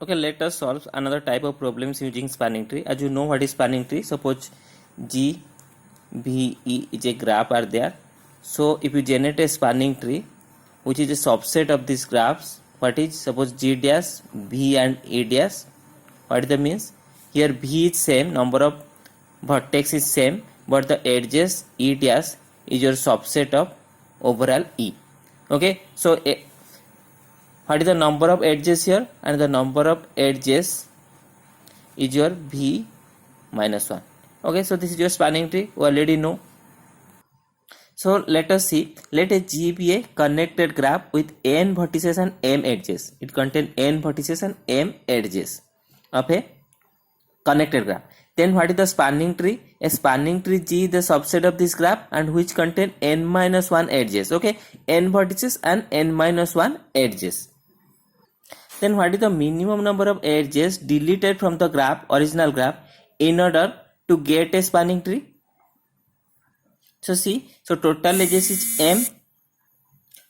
Okay, let us solve another type of problems using spanning tree. As you know what is spanning tree, suppose G, V, E is a graph are there. So if you generate a spanning tree which is a subset of these graphs, what is suppose G dash, V and E dash, what is the means? Here V is same, number of vertex is same, but the edges E dash is your subset of overall E. Okay, so what is the number of edges here? And the number of edges is your V minus 1. Okay, so this is your spanning tree, we already know. So let us see, let a G be a connected graph with n vertices and m edges. It contains n vertices and m edges of a connected graph. Then what is the spanning tree? A spanning tree G is the subset of this graph and which contain n minus 1 edges. Okay, n vertices and n minus 1 edges. Then what is the minimum number of edges deleted from the graph, original graph, in order to get a spanning tree? So see, so total edges is m,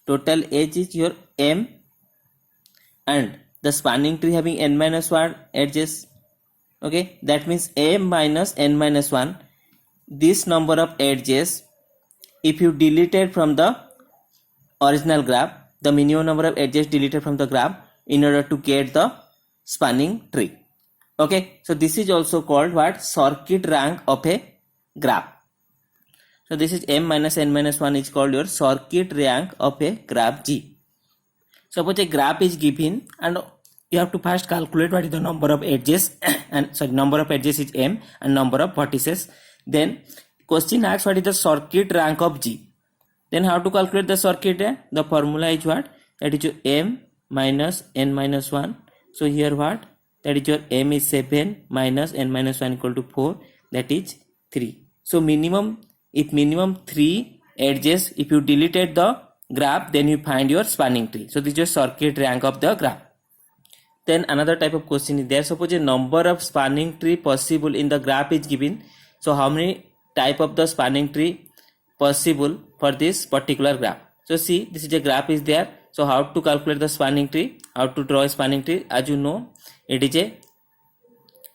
total edge is your m, and the spanning tree having n minus 1 edges. Okay, that means m minus n minus 1, this number of edges, if you deleted from the original graph, the minimum number of edges deleted from the graph in order to get the spanning tree. Okay, so this is also called what? Circuit rank of a graph. So this is m minus n minus 1 is called your circuit rank of a graph G. Suppose a graph is given and you have to first calculate what is the number of edges and number of edges is m and number of vertices. Then question asks what is the circuit rank of G. Then how to calculate the circuit rank? The formula is what? That is your m minus n minus 1. So here what? That is your m is 7 minus n minus 1 equal to 4, that is 3. So minimum, if minimum 3 edges, if you deleted the graph, then you find your spanning tree. So this is your circuit rank of the graph. Then another type of question is there. Suppose a number of spanning tree possible in the graph is given. So how many type of the spanning tree possible for this particular graph? So see, this is a graph is there. So how to calculate the spanning tree? How to draw a spanning tree? As you know, it is a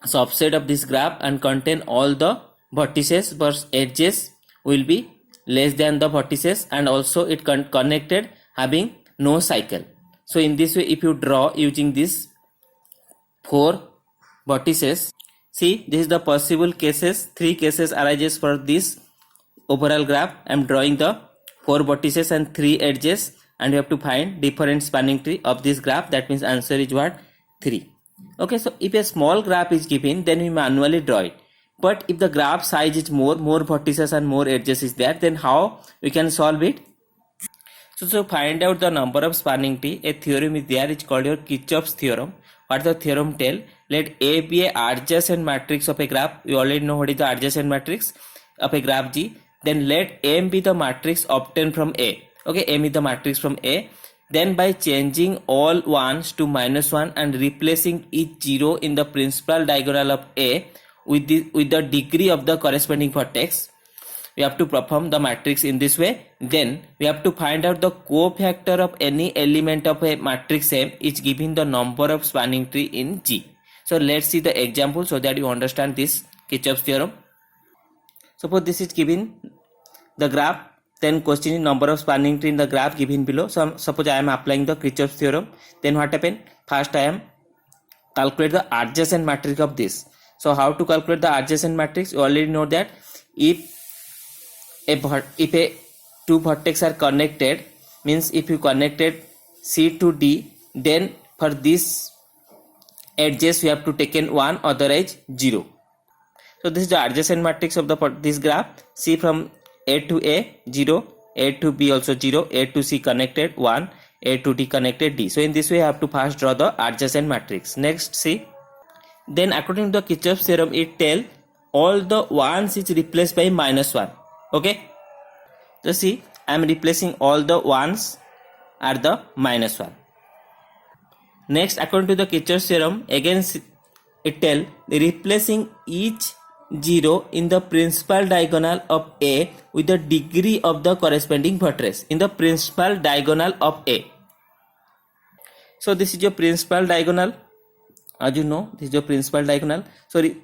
subset of this graph and contain all the vertices, but edges will be less than the vertices, and also it connected having no cycle. So in this way, if you draw using this 4 vertices, see, this is the possible cases, 3 cases arises for this overall graph. I am drawing the 4 vertices and 3 edges, and you have to find different spanning tree of this graph. That means answer is what? 3. Okay, so if a small graph is given, then we manually draw it. But if the graph size is more vertices and more edges is there, then how we can solve it? So to find out the number of spanning tree, a theorem is there, it's called your Kirchhoff's theorem. What the theorem tell? Let A be a adjacent matrix of a graph. You already know what is the adjacent matrix of a graph G. Then let M be the matrix obtained from A. Okay, M is the matrix from A. Then by changing all 1s to minus 1 and replacing each 0 in the principal diagonal of A with the degree of the corresponding vertex, we have to perform the matrix in this way. Then we have to find out the cofactor of any element of a matrix M is giving the number of spanning tree in G. So let's see the example so that you understand this Kirchhoff's theorem. Suppose this is given the graph, then question is number of spanning tree in the graph given below. So suppose I am applying the Kirchhoff's theorem. Then what happen? First I am calculate the adjacent matrix of this. So how to calculate the adjacent matrix? You already know that if a 2 vertex are connected, means if you connected C to D, then for this edges we have to take in 1, otherwise 0. So this is the adjacent matrix of this graph. C from A to A 0, A to B also 0, A to C connected 1, A to D connected D. So in this way I have to first draw the adjacent matrix. Next see, then according to the Kirchhoff's theorem, it tell all the 1s is replaced by minus 1. Okay, so see, I am replacing all the 1s are the minus 1. Next, according to the Kirchhoff's theorem, again it tell replacing each 0 in the principal diagonal of A with the degree of the corresponding vertex in the principal diagonal of A. So this is your principal diagonal as you know, this is your principal diagonal. Sorry,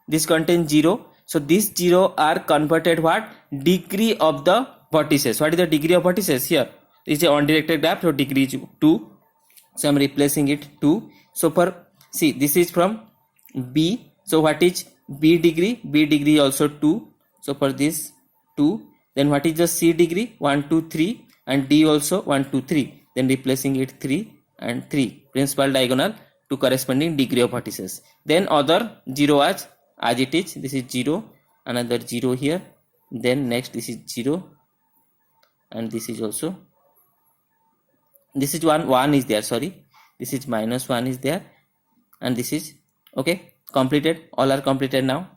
this contains 0. So this 0 are converted what? Degree of the vertices. What is the degree of vertices here? This is a undirected graph, so degree is 2. So I'm replacing it 2. So for, see, this is from B. So what is B degree? B degree also 2. So for this 2. Then what is the C degree? 1, 2, 3. And D also 1, 2, 3. Then replacing it 3 and 3. Principal diagonal to corresponding degree of vertices. Then other 0 as it is. This is 0. Another 0 here. Then next this is 0. And this is also. This is 1 is there. Sorry. This is minus 1 is there. And this is okay. Completed. All are completed now.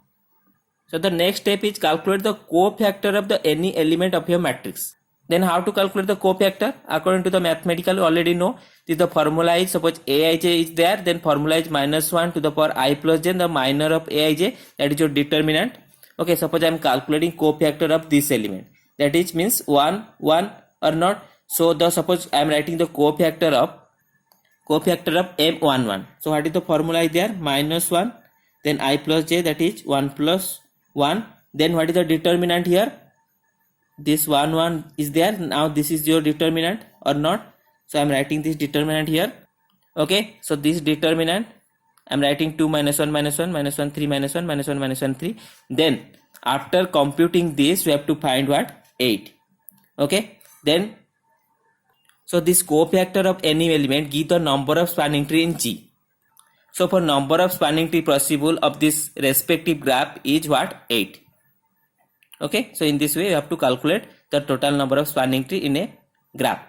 So the next step is calculate the cofactor of the any element of your matrix. Then how to calculate the cofactor? According to the mathematical, you already know. The formula is, suppose aij is there, then formula is minus 1 to the power I plus j, the minor of aij, that is your determinant. Okay, suppose I am calculating cofactor of this element. That is means 1, 1 or not. So the suppose I am writing the cofactor of M11. So what is the formula is there? Minus 1, then I plus j, that is 1 plus 1. Then what is the determinant here? This 1, 1 is there. Now this is your determinant or not. So I am writing this determinant here. Okay. So this determinant, I am writing 2 minus 1 minus 1 minus 1 3 minus 1 minus 1 minus 1 3. Then after computing this, we have to find what? 8. Okay. Then so this cofactor of any element give the number of spanning tree in G. So for number of spanning tree possible of this respective graph is what? 8. Okay, so in this way you have to calculate the total number of spanning tree in a graph.